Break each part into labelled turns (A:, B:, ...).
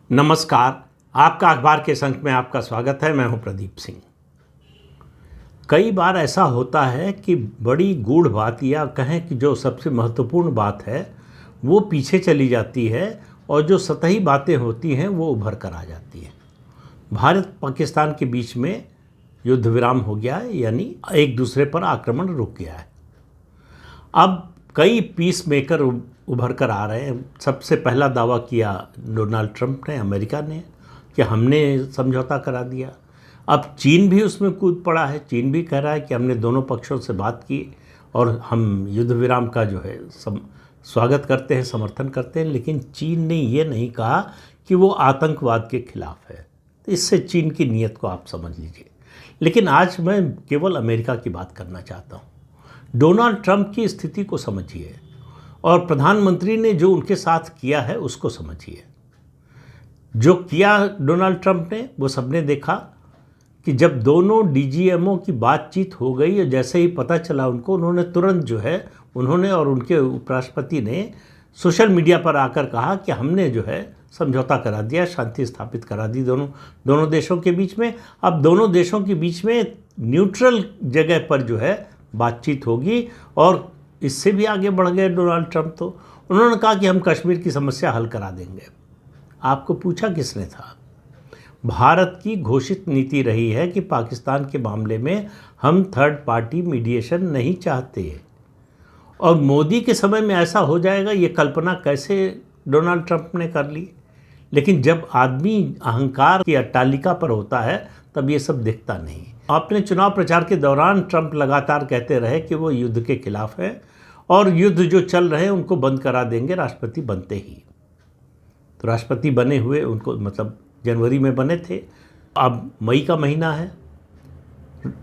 A: नमस्कार। आपका अखबार के संग में आपका स्वागत है। मैं हूं प्रदीप सिंह। कई बार ऐसा होता है कि बड़ी गूढ़ बात या कहें कि जो सबसे महत्वपूर्ण बात है वो पीछे चली जाती है और जो सतही बातें होती हैं वो उभर कर आ जाती हैं। भारत पाकिस्तान के बीच में युद्ध विराम हो गया है, यानी एक दूसरे पर आक्रमण रुक गया है। अब कई पीस मेकर उभर कर आ रहे हैं। सबसे पहला दावा किया डोनाल्ड ट्रंप ने, अमेरिका ने, कि हमने समझौता करा दिया। अब चीन भी उसमें कूद पड़ा है। चीन भी कह रहा है कि हमने दोनों पक्षों से बात की और हम युद्ध विराम का जो है स्वागत करते हैं, समर्थन करते हैं। लेकिन चीन ने ये नहीं कहा कि वो आतंकवाद के खिलाफ है। इससे चीन की नीयत को आप समझ लीजिए। लेकिन आज मैं केवल अमेरिका की बात करना चाहता हूँ। डोनाल्ड ट्रंप की स्थिति को समझिए और प्रधानमंत्री ने जो उनके साथ किया है उसको समझिए। जो किया डोनाल्ड ट्रंप ने वो सबने देखा कि जब दोनों डीजीएमओ की बातचीत हो गई और जैसे ही पता चला उनको, उन्होंने तुरंत जो है उन्होंने और उनके उपराष्ट्रपति ने सोशल मीडिया पर आकर कहा कि हमने जो है समझौता करा दिया, शांति स्थापित करा दी दोनों देशों के बीच में। अब दोनों देशों के बीच में न्यूट्रल जगह पर जो है बातचीत होगी। और इससे भी आगे बढ़ गए डोनाल्ड ट्रंप। तो उन्होंने कहा कि हम कश्मीर की समस्या हल करा देंगे। आपको पूछा किसने था? भारत की घोषित नीति रही है कि पाकिस्तान के मामले में हम थर्ड पार्टी मीडिएशन नहीं चाहते। और मोदी के समय में ऐसा हो जाएगा ये कल्पना कैसे डोनाल्ड ट्रंप ने कर ली। लेकिन जब आदमी अहंकार की अट्टालिका पर होता है तब ये सब दिखता नहीं। अपने चुनाव प्रचार के दौरान ट्रंप लगातार कहते रहे कि वो युद्ध के खिलाफ है और युद्ध जो चल रहे हैं उनको बंद करा देंगे राष्ट्रपति बनते ही। तो राष्ट्रपति बने हुए उनको मतलब जनवरी में बने थे। अब मई का महीना है।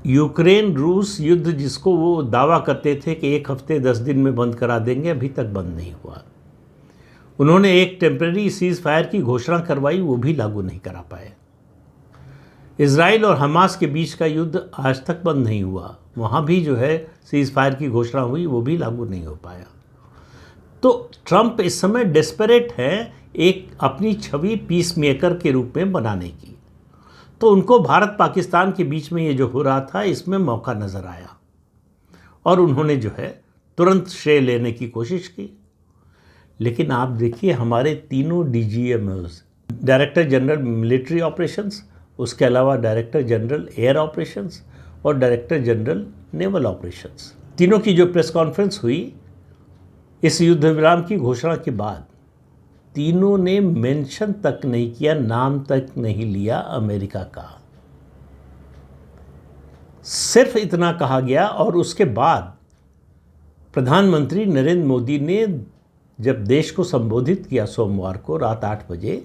A: यूक्रेन रूस युद्ध जिसको वो दावा करते थे कि 1 हफ्ते 10 दिन में बंद करा देंगे, अभी तक बंद नहीं हुआ। उन्होंने एक टेम्परेरी सीज फायर की घोषणा करवाई, वो भी लागू नहीं करा पाए। इजराइल और हमास के बीच का युद्ध आज तक बंद नहीं हुआ, वहाँ भी जो है सीज फायर की घोषणा हुई, वो भी लागू नहीं हो पाया। तो ट्रंप इस समय डेस्परेट है एक अपनी छवि पीस मेकर के रूप में बनाने की। तो उनको भारत पाकिस्तान के बीच में ये जो हो रहा था इसमें मौका नज़र आया और उन्होंने जो है तुरंत श्रेय लेने की कोशिश की। लेकिन आप देखिए हमारे तीनों डीजीएमओज, डायरेक्टर जनरल मिलिट्री ऑपरेशंस, उसके अलावा डायरेक्टर जनरल एयर ऑपरेशंस और डायरेक्टर जनरल नेवल ऑपरेशंस, तीनों की जो प्रेस कॉन्फ्रेंस हुई इस युद्ध विराम की घोषणा के बाद, तीनों ने मेंशन तक नहीं किया, नाम तक नहीं लिया अमेरिका का। सिर्फ इतना कहा गया। और उसके बाद प्रधानमंत्री नरेंद्र मोदी ने जब देश को संबोधित किया सोमवार को रात 8 बजे,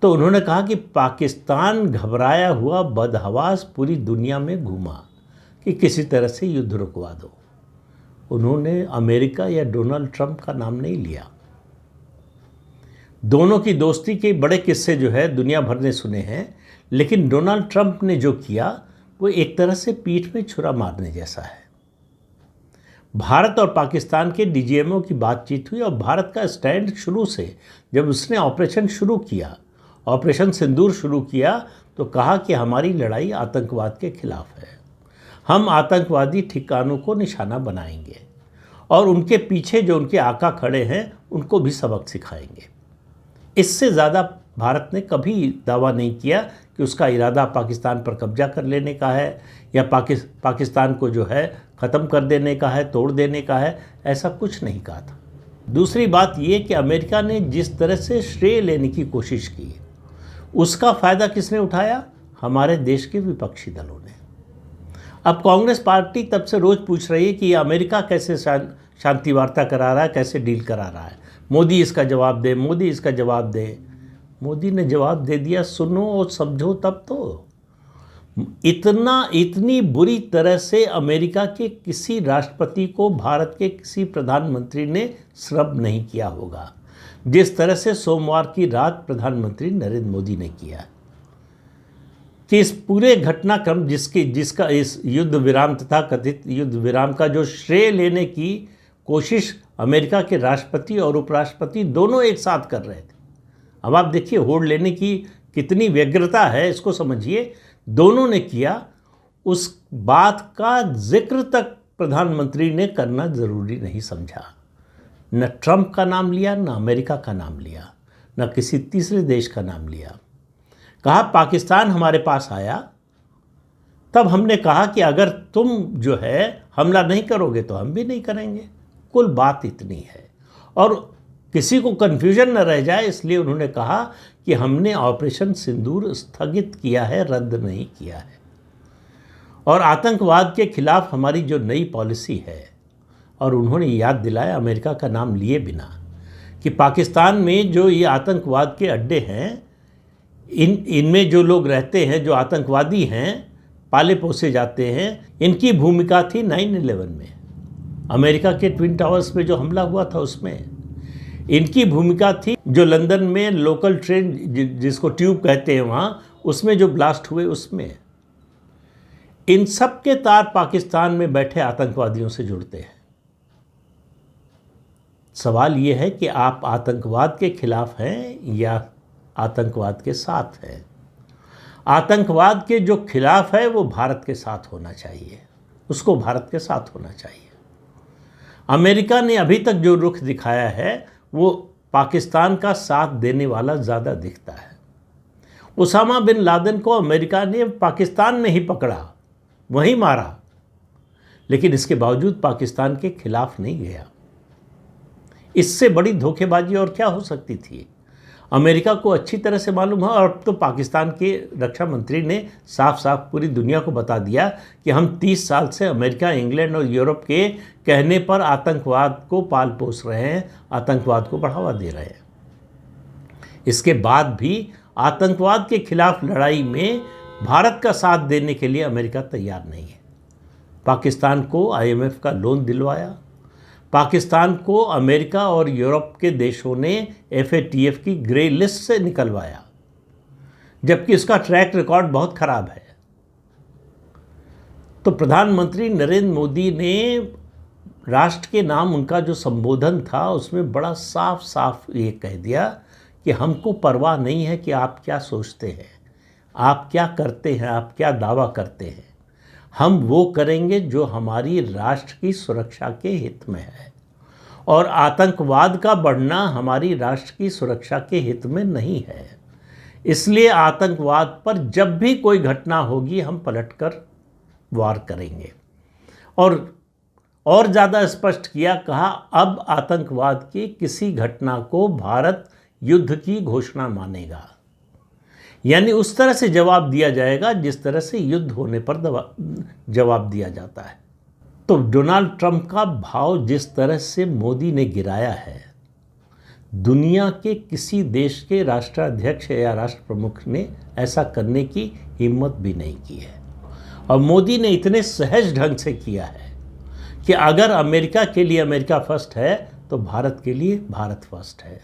A: तो उन्होंने कहा कि पाकिस्तान घबराया हुआ बदहवास पूरी दुनिया में घूमा कि किसी तरह से युद्ध रुकवा दो। उन्होंने अमेरिका या डोनाल्ड ट्रंप का नाम नहीं लिया। दोनों की दोस्ती के बड़े किस्से जो है दुनिया भर ने सुने हैं, लेकिन डोनाल्ड ट्रंप ने जो किया वो एक तरह से पीठ में छुरा मारने जैसा है। भारत और पाकिस्तान के डीजीएमओ की बातचीत हुई और भारत का स्टैंड शुरू से, जब उसने ऑपरेशन शुरू किया, ऑपरेशन सिंदूर शुरू किया, तो कहा कि हमारी लड़ाई आतंकवाद के खिलाफ है। हम आतंकवादी ठिकानों को निशाना बनाएंगे और उनके पीछे जो उनके आका खड़े हैं उनको भी सबक सिखाएंगे। इससे ज़्यादा भारत ने कभी दावा नहीं किया कि उसका इरादा पाकिस्तान पर कब्जा कर लेने का है या पाकिस्तान को जो है ख़त्म कर देने का है, तोड़ देने का है। ऐसा कुछ नहीं कहा था। दूसरी बात ये कि अमेरिका ने जिस तरह से श्रेय लेने की कोशिश की उसका फ़ायदा किसने उठाया? हमारे देश के विपक्षी दलों ने। अब कांग्रेस पार्टी तब से रोज़ पूछ रही है कि अमेरिका कैसे शांति वार्ता करा रहा है, कैसे डील करा रहा है। मोदी इसका जवाब दे, मोदी इसका जवाब दे। मोदी ने जवाब दे दिया, सुनो और समझो तब तो। इतनी बुरी तरह से अमेरिका के किसी राष्ट्रपति को भारत के किसी प्रधानमंत्री ने श्रब नहीं किया होगा जिस तरह से सोमवार की रात प्रधानमंत्री नरेंद्र मोदी ने किया। कि इस पूरे घटनाक्रम जिसका इस युद्ध विराम तथा कथित युद्ध विराम का जो श्रेय लेने की कोशिश अमेरिका के राष्ट्रपति और उपराष्ट्रपति दोनों एक साथ कर रहे थे। अब आप देखिए होड़ लेने की कितनी व्यग्रता है, इसको समझिए। दोनों ने किया, उस बात का जिक्र तक प्रधानमंत्री ने करना ज़रूरी नहीं समझा। न ट्रंप का नाम लिया, न अमेरिका का नाम लिया, न किसी तीसरे देश का नाम लिया। कहा पाकिस्तान हमारे पास आया, तब हमने कहा कि अगर तुम जो है हमला नहीं करोगे तो हम भी नहीं करेंगे। कुल बात इतनी है, और किसी को कन्फ्यूजन न रह जाए इसलिए उन्होंने कहा कि हमने ऑपरेशन सिंदूर स्थगित किया है, रद्द नहीं किया है। और आतंकवाद के खिलाफ हमारी जो नई पॉलिसी है, और उन्होंने याद दिलाया अमेरिका का नाम लिए बिना कि पाकिस्तान में जो ये आतंकवाद के अड्डे हैं, इनमें जो लोग रहते हैं, जो आतंकवादी हैं, पाले पोसे जाते हैं, इनकी भूमिका थी 9/11 में, अमेरिका के ट्विन टावर्स में जो हमला हुआ था उसमें इनकी भूमिका थी। जो लंदन में लोकल ट्रेन जिसको ट्यूब कहते हैं वहाँ, उसमें जो ब्लास्ट हुए उसमें, इन सब के तार पाकिस्तान में बैठे आतंकवादियों से जुड़ते हैं। सवाल ये है कि आप आतंकवाद के खिलाफ हैं या आतंकवाद के साथ हैं। आतंकवाद के जो खिलाफ है वो भारत के साथ होना चाहिए, उसको भारत के साथ होना चाहिए। अमेरिका ने अभी तक जो रुख दिखाया है वो पाकिस्तान का साथ देने वाला ज़्यादा दिखता है। उसामा बिन लादेन को अमेरिका ने पाकिस्तान में ही पकड़ा, वहीं मारा, लेकिन इसके बावजूद पाकिस्तान के खिलाफ नहीं गया। इससे बड़ी धोखेबाजी और क्या हो सकती थी। अमेरिका को अच्छी तरह से मालूम है, और अब तो पाकिस्तान के रक्षा मंत्री ने साफ साफ पूरी दुनिया को बता दिया कि हम 30 साल से अमेरिका, इंग्लैंड और यूरोप के कहने पर आतंकवाद को पाल पोस रहे हैं, आतंकवाद को बढ़ावा दे रहे हैं। इसके बाद भी आतंकवाद के खिलाफ लड़ाई में भारत का साथ देने के लिए अमेरिका तैयार नहीं है। पाकिस्तान को IMF का लोन दिलवाया, पाकिस्तान को अमेरिका और यूरोप के देशों ने FATF की ग्रे लिस्ट से निकलवाया, जबकि इसका ट्रैक रिकॉर्ड बहुत खराब है। तो प्रधानमंत्री नरेंद्र मोदी ने राष्ट्र के नाम उनका जो संबोधन था उसमें बड़ा साफ साफ ये कह दिया कि हमको परवाह नहीं है कि आप क्या सोचते हैं, आप क्या करते हैं, आप क्या दावा करते हैं। हम वो करेंगे जो हमारी राष्ट्र की सुरक्षा के हित में है, और आतंकवाद का बढ़ना हमारी राष्ट्र की सुरक्षा के हित में नहीं है। इसलिए आतंकवाद पर जब भी कोई घटना होगी हम पलटकर वार करेंगे। और ज़्यादा स्पष्ट किया, कहा अब आतंकवाद की किसी घटना को भारत युद्ध की घोषणा मानेगा, यानी उस तरह से जवाब दिया जाएगा जिस तरह से युद्ध होने पर जवाब दिया जाता है। तो डोनाल्ड ट्रंप का भाव जिस तरह से मोदी ने गिराया है, दुनिया के किसी देश के राष्ट्राध्यक्ष या राष्ट्र प्रमुख ने ऐसा करने की हिम्मत भी नहीं की है। और मोदी ने इतने सहज ढंग से किया है कि अगर अमेरिका के लिए अमेरिका फर्स्ट है तो भारत के लिए भारत फर्स्ट है,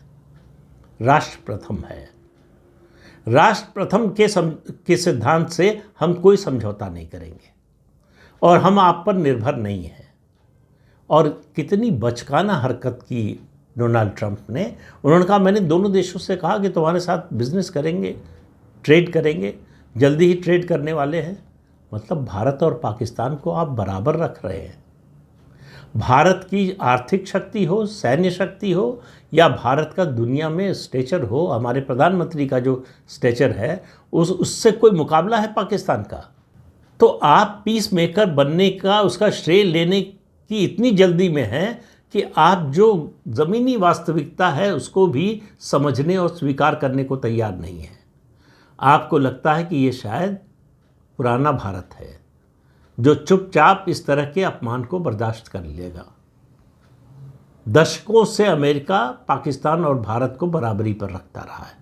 A: राष्ट्र प्रथम है। राष्ट्र प्रथम के सिद्धांत से हम कोई समझौता नहीं करेंगे, और हम आप पर निर्भर नहीं हैं। और कितनी बचकाना हरकत की डोनाल्ड ट्रंप ने। उन्होंने कहा मैंने दोनों देशों से कहा कि तुम्हारे साथ बिजनेस करेंगे, ट्रेड करेंगे, जल्दी ही ट्रेड करने वाले हैं। मतलब भारत और पाकिस्तान को आप बराबर रख रहे हैं। भारत की आर्थिक शक्ति हो, सैन्य शक्ति हो, या भारत का दुनिया में स्टेचर हो, हमारे प्रधानमंत्री का जो स्टेचर है उससे कोई मुकाबला है पाकिस्तान का। तो आप पीस मेकर बनने का, उसका श्रेय लेने की इतनी जल्दी में हैं कि आप जो ज़मीनी वास्तविकता है उसको भी समझने और स्वीकार करने को तैयार नहीं है। आपको लगता है कि ये शायद पुराना भारत है जो चुपचाप इस तरह के अपमान को बर्दाश्त कर लेगा। दशकों से अमेरिका पाकिस्तान और भारत को बराबरी पर रखता रहा है।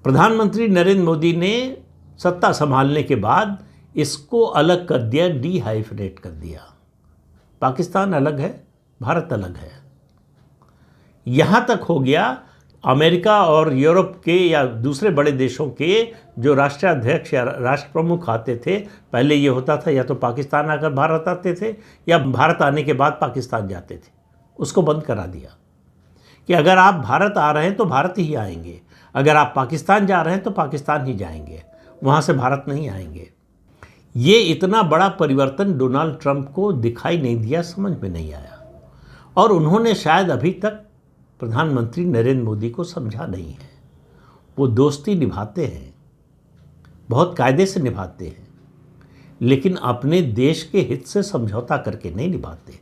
A: प्रधानमंत्री नरेंद्र मोदी ने सत्ता संभालने के बाद इसको अलग कर दिया, डीहाइफनेट कर दिया। पाकिस्तान अलग है, भारत अलग है। यहाँ तक हो गया अमेरिका और यूरोप के या दूसरे बड़े देशों के जो राष्ट्राध्यक्ष या राष्ट्र प्रमुख आते थे, पहले ये होता था या तो पाकिस्तान आकर भारत आते थे या भारत आने के बाद पाकिस्तान जाते थे, उसको बंद करा दिया। कि अगर आप भारत आ रहे हैं तो भारत ही आएंगे, अगर आप पाकिस्तान जा रहे हैं तो पाकिस्तान ही जाएंगे, वहाँ से भारत नहीं आएंगे। ये इतना बड़ा परिवर्तन डोनाल्ड ट्रंप को दिखाई नहीं दिया, समझ में नहीं आया, और उन्होंने शायद अभी तक प्रधानमंत्री नरेंद्र मोदी को समझा नहीं है। वो दोस्ती निभाते हैं, बहुत कायदे से निभाते हैं, लेकिन अपने देश के हित से समझौता करके नहीं निभाते।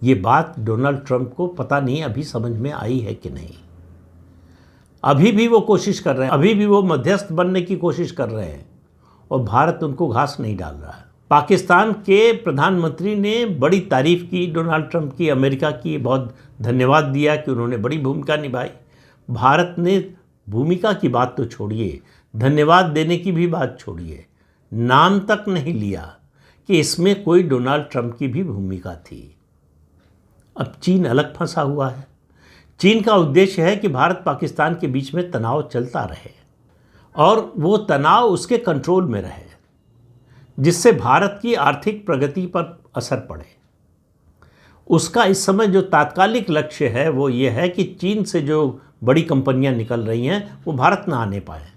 A: ये बात डोनाल्ड ट्रंप को पता नहीं अभी समझ में आई है कि नहीं। अभी भी वो कोशिश कर रहे हैं, अभी भी वो मध्यस्थ बनने की कोशिश कर रहे हैं, और भारत उनको घास नहीं डाल रहा है। पाकिस्तान के प्रधानमंत्री ने बड़ी तारीफ की डोनाल्ड ट्रंप की, अमेरिका की, बहुत धन्यवाद दिया कि उन्होंने बड़ी भूमिका निभाई। भारत ने भूमिका की बात तो छोड़िए, धन्यवाद देने की भी बात छोड़िए, नाम तक नहीं लिया कि इसमें कोई डोनाल्ड ट्रंप की भी भूमिका थी। अब चीन अलग फंसा हुआ है। चीन का उद्देश्य है कि भारत पाकिस्तान के बीच में तनाव चलता रहे और वो तनाव उसके कंट्रोल में रहे, जिससे भारत की आर्थिक प्रगति पर असर पड़े। उसका इस समय जो तात्कालिक लक्ष्य है वो ये है कि चीन से जो बड़ी कंपनियां निकल रही हैं वो भारत ना आने पाए।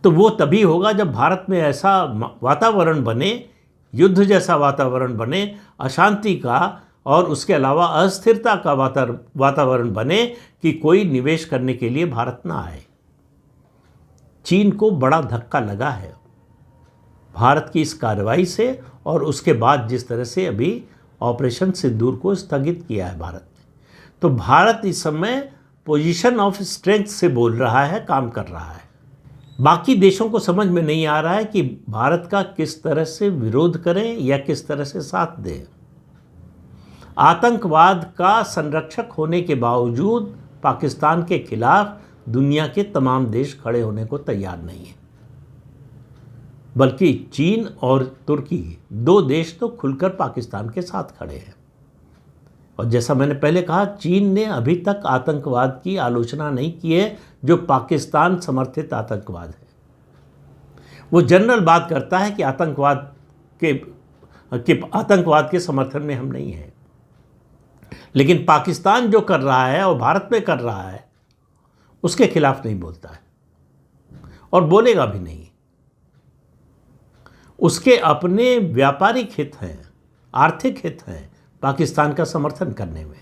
A: तो वो तभी होगा जब भारत में ऐसा वातावरण बने, युद्ध जैसा वातावरण बने, अशांति का और उसके अलावा अस्थिरता का वातावरण बने कि कोई निवेश करने के लिए भारत ना आए। चीन को बड़ा धक्का लगा है भारत की इस कार्रवाई से, और उसके बाद जिस तरह से अभी ऑपरेशन सिंदूर को स्थगित किया है भारत ने। तो भारत इस समय पोजीशन ऑफ स्ट्रेंथ से बोल रहा है, काम कर रहा है। बाकी देशों को समझ में नहीं आ रहा है कि भारत का किस तरह से विरोध करें या किस तरह से साथ दें। आतंकवाद का संरक्षक होने के बावजूद पाकिस्तान के खिलाफ दुनिया के तमाम देश खड़े होने को तैयार नहीं है, बल्कि चीन और तुर्की, दो देश तो खुलकर पाकिस्तान के साथ खड़े हैं। और जैसा मैंने पहले कहा, चीन ने अभी तक आतंकवाद की आलोचना नहीं की है जो पाकिस्तान समर्थित आतंकवाद है। वो जनरल बात करता है कि आतंकवाद के समर्थन में हम नहीं हैं, लेकिन पाकिस्तान जो कर रहा है और भारत में कर रहा है उसके खिलाफ नहीं बोलता है और बोलेगा भी नहीं। उसके अपने व्यापारिक हित हैं, आर्थिक हित हैं पाकिस्तान का समर्थन करने में,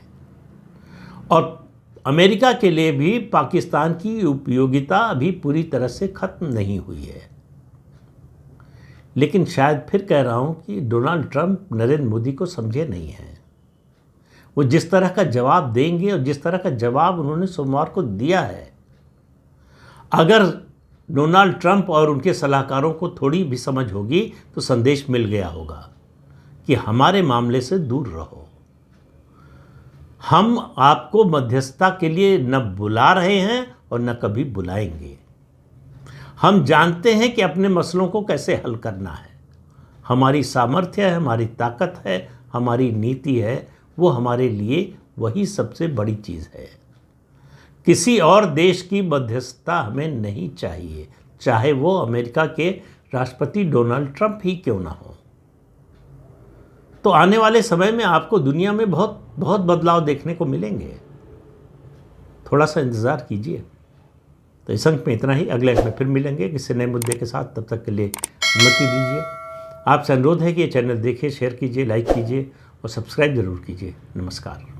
A: और अमेरिका के लिए भी पाकिस्तान की उपयोगिता अभी पूरी तरह से खत्म नहीं हुई है। लेकिन शायद फिर कह रहा हूं कि डोनाल्ड ट्रंप नरेंद्र मोदी को समझे नहीं हैं। वो जिस तरह का जवाब देंगे और जिस तरह का जवाब उन्होंने सोमवार को दिया है, अगर डोनाल्ड ट्रंप और उनके सलाहकारों को थोड़ी भी समझ होगी तो संदेश मिल गया होगा कि हमारे मामले से दूर रहो। हम आपको मध्यस्थता के लिए न बुला रहे हैं और न कभी बुलाएंगे। हम जानते हैं कि अपने मसलों को कैसे हल करना है। हमारी सामर्थ्य है, हमारी ताकत है, हमारी नीति है, वो हमारे लिए वही सबसे बड़ी चीज़ है। किसी और देश की मध्यस्थता हमें नहीं चाहिए, चाहे वो अमेरिका के राष्ट्रपति डोनाल्ड ट्रंप ही क्यों ना हो। तो आने वाले समय में आपको दुनिया में बहुत बहुत बदलाव देखने को मिलेंगे, थोड़ा सा इंतज़ार कीजिए। तो इस अंक में इतना ही, अगले अंक में फिर मिलेंगे किसी नए मुद्दे के साथ। तब तक के लिए अनुमति दीजिए। आपसे अनुरोध है कि ये चैनल देखिए, शेयर कीजिए, लाइक कीजिए और सब्सक्राइब जरूर कीजिए। नमस्कार।